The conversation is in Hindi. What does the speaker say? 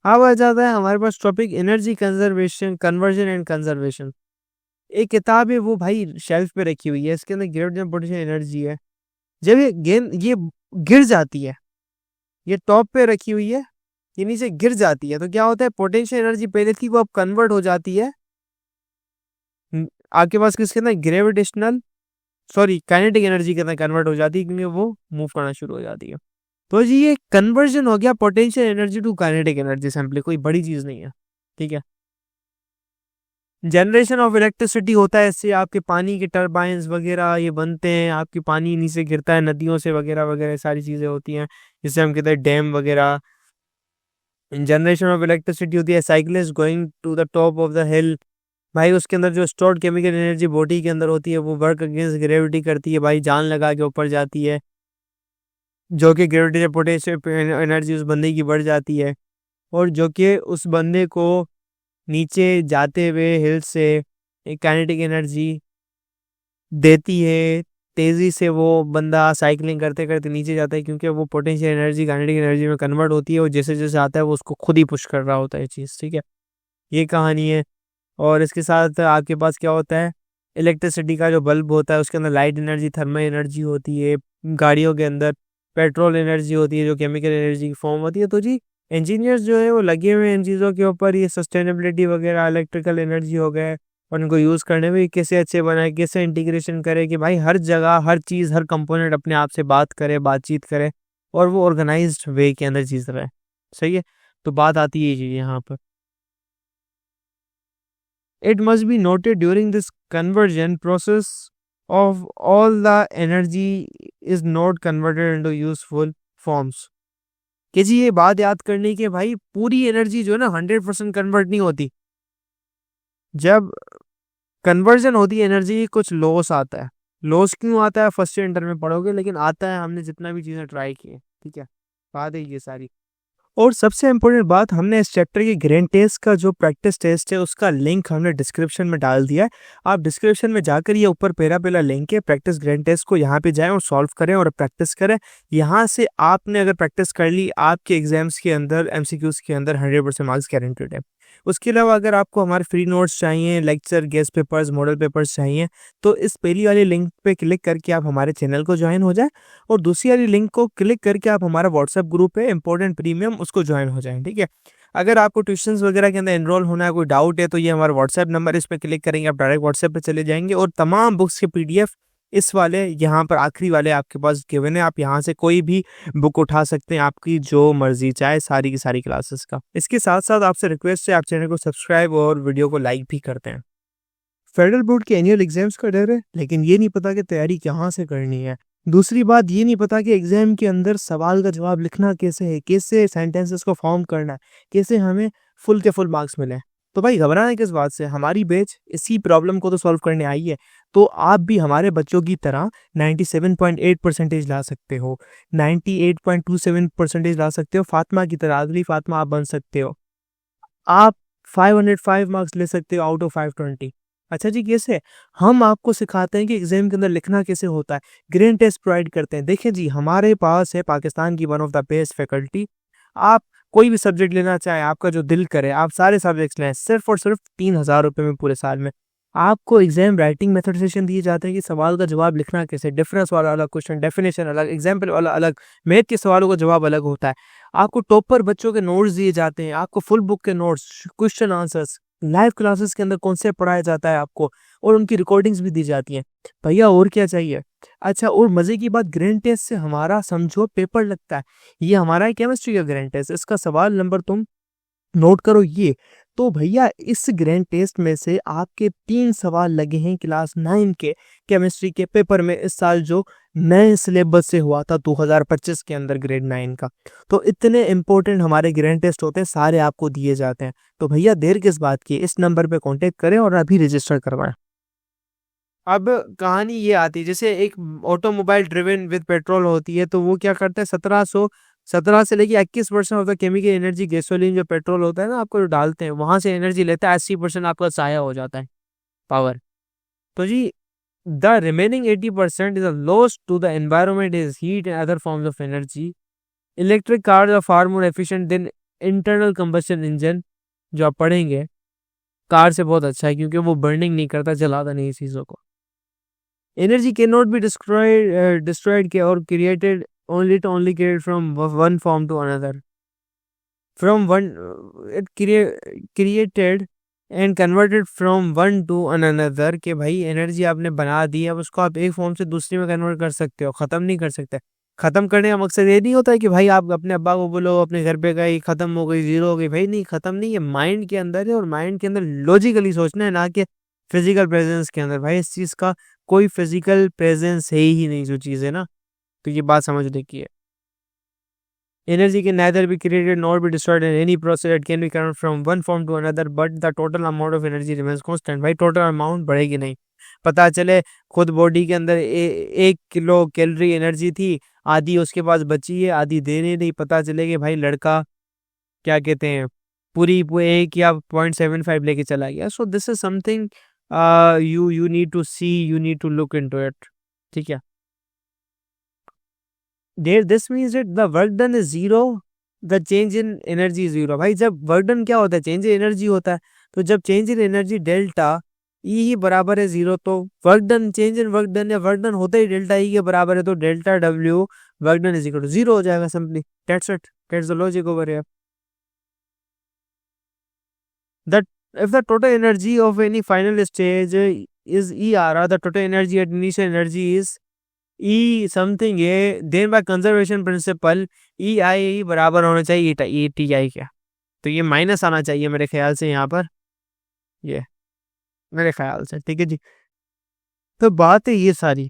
अब आ जाता है हमारे पास topic energy conservation, conversion and conservation. एक किताब है वो भाई शेल्फ पे रखी हुई है, इसके अंदर ग्रेविटेशनल पोटेंशियल एनर्जी है। जब ये गिर जाती है, ये टॉप पे रखी हुई है, ये नीचे गिर जाती है, तो क्या होता है, पोटेंशियल एनर्जी पहले थी वो अब कन्वर्ट हो जाती है आपके पास किसके अंदर, ग्रेविटेशनल, सॉरी काइनेटिक एनर्जी के अंदर कन्वर्ट हो जाती है, क्योंकि वो मूव करना शुरू हो जाती है। तो जी ये कन्वर्जन हो गया potential energy to kinetic energy, simply कोई बड़ी चीज नहीं है, ठीक है। जनरेशन ऑफ इलेक्ट्रिसिटी होता है, इससे आपके पानी के टरबाइंस वगैरह ये बनते हैं, आपकी पानी नीचे गिरता है नदियों से वगैरह वगैरह सारी चीजें होती हैं, जिससे हम कहते हैं डैम वगैरह। जनरेशन ऑफ इलेक्ट्रिसिटी होती है cyclist going to the top of the hill, भाई उसके अंदर जो स्टोर्ड केमिकल एनर्जी बॉडी के अंदर होती है वो वर्क अगेंस्ट ग्रेविटी करती है, भाई जान लगा के ऊपर जाती है, जो कि ग्रेविटी से पोटेंशियल एनर्जी उस बंदे की बढ़ जाती है, और जो कि उस बंदे को नीचे जाते हुए हिल से एक काइनेटिक एनर्जी देती है। तेजी से वो बंदा साइकिलिंग करते करते नीचे जाता है, क्योंकि वो पोटेंशियल एनर्जी काइनेटिक एनर्जी में कन्वर्ट होती है, और जैसे जैसे आता है वो उसको खुद ही पुश कर रहा होता है चीज़, ठीक है। ये कहानी है। और इसके साथ आपके पास क्या होता है, इलेक्ट्रिसिटी का जो बल्ब होता है उसके अंदर लाइट एनर्जी, थर्मल एनर्जी होती है। गाड़ियों के अंदर पेट्रोल एनर्जी होती है जो केमिकल एनर्जी की फॉर्म होती है। तो जी इंजीनियर्स जो है वो लगे हुए हैं इन चीज़ों के ऊपर, ये सस्टेनेबिलिटी वगैरह, इलेक्ट्रिकल एनर्जी हो गए, और उनको यूज़ करने में कैसे अच्छे बनाए, कैसे इंटीग्रेशन करे कि भाई हर जगह हर चीज़ हर कंपोनेंट अपने आप से बात करे, बातचीत करे, और वो ऑर्गेनाइज्ड वे के अंदर चीज़ रहे। सही है। तो बात आती है ये चीज़ यहाँ पर, it must be noted during this conversion process of all the energy is not converted into useful forms। कि जी ये बात याद करने के भाई पूरी एनर्जी जो है ना 100% कन्वर्ट नहीं होती। जब कन्वर्जन होती है एनर्जी, कुछ लॉस आता है। लॉस क्यों आता है फर्स्ट ईयर इंटर में पढ़ोगे, लेकिन आता है, हमने जितना भी चीज़ें ट्राई की है, ठीक है, बात है ये सारी। और सबसे इम्पोर्टेंट बात, हमने इस चैप्टर के ग्रैंड टेस्ट का जो प्रैक्टिस टेस्ट है उसका लिंक हमने डिस्क्रिप्शन में डाल दिया है। आप डिस्क्रिप्शन में जाकर ये ऊपर पहला लिंक है प्रैक्टिस ग्रैंड टेस्ट को, यहाँ पे जाएं और सॉल्व करें और प्रैक्टिस करें। यहाँ से आपने अगर प्रैक्टिस कर ली, आपके एग्जाम्स के अंदर एमसीक्यूज के अंदर 100% मार्क्स गारंटेड है। उसके अलावा अगर आपको हमारे फ्री नोट्स चाहिए, lecture, guest papers, model papers चाहिए, तो इस पहली वाली लिंक पे क्लिक करके आप हमारे चैनल को ज्वाइन हो जाए, और दूसरी वाली लिंक को क्लिक करके आप हमारा व्हाट्सएप ग्रुप है इंपॉर्टेंट प्रीमियम, उसको ज्वाइन हो जाएं, ठीक है। अगर आपको ट्यूशंस वगैरह के अंदर एनरोल होना है, कोई डाउट है, तो ये हमारा व्हाट्सएप नंबर, इस पर क्लिक करेंगे आप डायरेक्ट व्हाट्सएप पे चले जाएंगे, और तमाम बुक्स के पीडीएफ इस वाले यहाँ पर आखिरी वाले आपके पास गिवन है। आप यहाँ से कोई भी बुक उठा सकते हैं, आपकी जो मर्जी चाहे, सारी की सारी क्लासेस का। इसके साथ साथ आपसे रिक्वेस्ट है, आप चैनल को सब्सक्राइब और वीडियो को लाइक भी करते हैं। फेडरल बोर्ड के एनुअल एग्जाम्स का डर है, लेकिन ये नहीं पता कि तैयारी कहाँ से करनी है। दूसरी बात, ये नहीं पता कि एग्जाम के अंदर सवाल का जवाब लिखना कैसे है, कैसे सेंटेंसेस को फॉर्म करना है, कैसे हमें फुल के फुल मार्क्स मिले। तो भाई घबराना किस बात से, हमारी बैच इसी प्रॉब्लम को तो सॉल्व करने आई है। तो आप भी हमारे बच्चों की तरह 97.8% ला सकते हो, 98.27% ला सकते हो, फातिमा की तरह, अगली फातिमा आप बन सकते हो। आप 505 मार्क्स ले सकते हो आउट ऑफ 520। अच्छा जी, कैसे? हम आपको सिखाते हैं कि एग्जाम के अंदर लिखना कैसे होता है, ग्रैंड टेस्ट प्रोवाइड करते हैं। देखिए जी, हमारे पास है पाकिस्तान की one of the best faculty. आप कोई भी सब्जेक्ट लेना चाहें, आपका जो दिल करे, आप सारे सब्जेक्ट्स लें, सिर्फ और सिर्फ 3,000 रुपये में पूरे साल में। आपको एग्जाम राइटिंग मेथड दिए जाते हैं कि सवाल का जवाब लिखना कैसे, डिफरेंस वाला अलग क्वेश्चन, डेफिनेशन अलग, एग्जाम्पल वाला अलग, मैथ के सवालों का जवाब अलग होता है। आपको टॉपर बच्चों के नोट्स दिए जाते हैं, आपको फुल बुक के notes, question answers, live classes के अंदर कॉन्सेप्ट पढ़ाया जाता है आपको, और उनकी रिकॉर्डिंग्स भी दी जाती हैं। भैया और क्या चाहिए। अच्छा, और मजे की बात, ग्रैंड टेस्ट से हमारा समझो पेपर लगता है। ये हमारा है केमिस्ट्री का ग्रैंड टेस्ट, इसका सवाल नंबर तुम नोट करो ये। तो भैया इस ग्रैंड टेस्ट में से आपके 3 सवाल लगे हैं क्लास 9 के केमिस्ट्री के पेपर में, इस साल जो नए सिलेबस से हुआ था 2025 के अंदर ग्रेड 9 का। तो इतने इंपॉर्टेंट हमारे ग्रैंड टेस्ट होते हैं, सारे आपको दिए जाते हैं। तो भैया देर किस बात की, इस नंबर पे कांटेक्ट करें और अभी रजिस्टर करवाएं। अब कहानी ये आती है, जैसे एक ऑटोमोबाइल ड्रिवन विद पेट्रोल होती है, तो वो क्या करता है, 17 से लेके 21% of the chemical energy gasoline जो पेट्रोल होता है ना आपको जो डालते हैं, वहां से एनर्जी लेता है, 80% आपका साया हो जाता है पावर। तो जी the remaining 80% is loss to the environment is heat and other forms of energy. Electric cars are far more efficient than internal combustion engine जो आप पढ़ेंगे कार से बहुत अच्छा है, क्योंकि वो बर्निंग नहीं करता, जलाता नहीं चीज़ों को। Energy can not be destroyed के और created only created from one form to another. From one, it created and converted from one to another, कि भाई एनर्जी आपने बना दी, अब उसको आप एक फॉर्म से दूसरी में कन्वर्ट कर सकते हो, ख़त्म नहीं कर सकते। ख़त्म करने का मकसद ये नहीं होता है कि भाई आप अपने अब्बा को बोलो अपने घर पे गई ख़त्म हो गई, ज़ीरो हो गई, भाई नहीं, ख़त्म नहीं है, माइंड के अंदर है, और माइंड के अंदर लॉजिकली सोचना है, ना कि फिजिकल प्रेजेंस के अंदर। भाई इस चीज़ का कोई फिजिकल प्रेजेंस है ही नहीं जो चीज़ है ना, तो ये बात समझने की है। Energy can neither be created nor be destroyed in any process. It can be converted from one form to another, but the total amount of energy remains constant. भाई टोटल अमाउंट बढ़ेगी नहीं। पता चले खुद बॉडी के अंदर 1 किलो कैलोरी एनर्जी थी, आधी उसके पास बची है, आधी देने नहीं, पता चले कि भाई लड़का क्या कहते हैं पूरी 1 या 0.75 लेके चला गया। So this is something you need to see, you need to look into it. ठीक है, this means that the work done is zero, the change in energy is zero। भाई जब वर्क डन क्या होता है, चेंज इन एनर्जी होता है, तो जब change in energy delta E ही बराबर है जीरो, तो work done, change in work done या वर्क डन होता ही डेल्टा ई के बराबर है, तो delta W work done is equal to zero हो जाएगा simply. That's it, that's the logic over here. That if the total energy of any final stage is ER, the total energy at initial energy is E something है, then by conservation principle EI बराबर होना चाहिए ETI क्या, तो ये माइनस आना चाहिए मेरे ख्याल से यहाँ पर, ये मेरे ख्याल से। ठीक है जी, तो बात है ये सारी।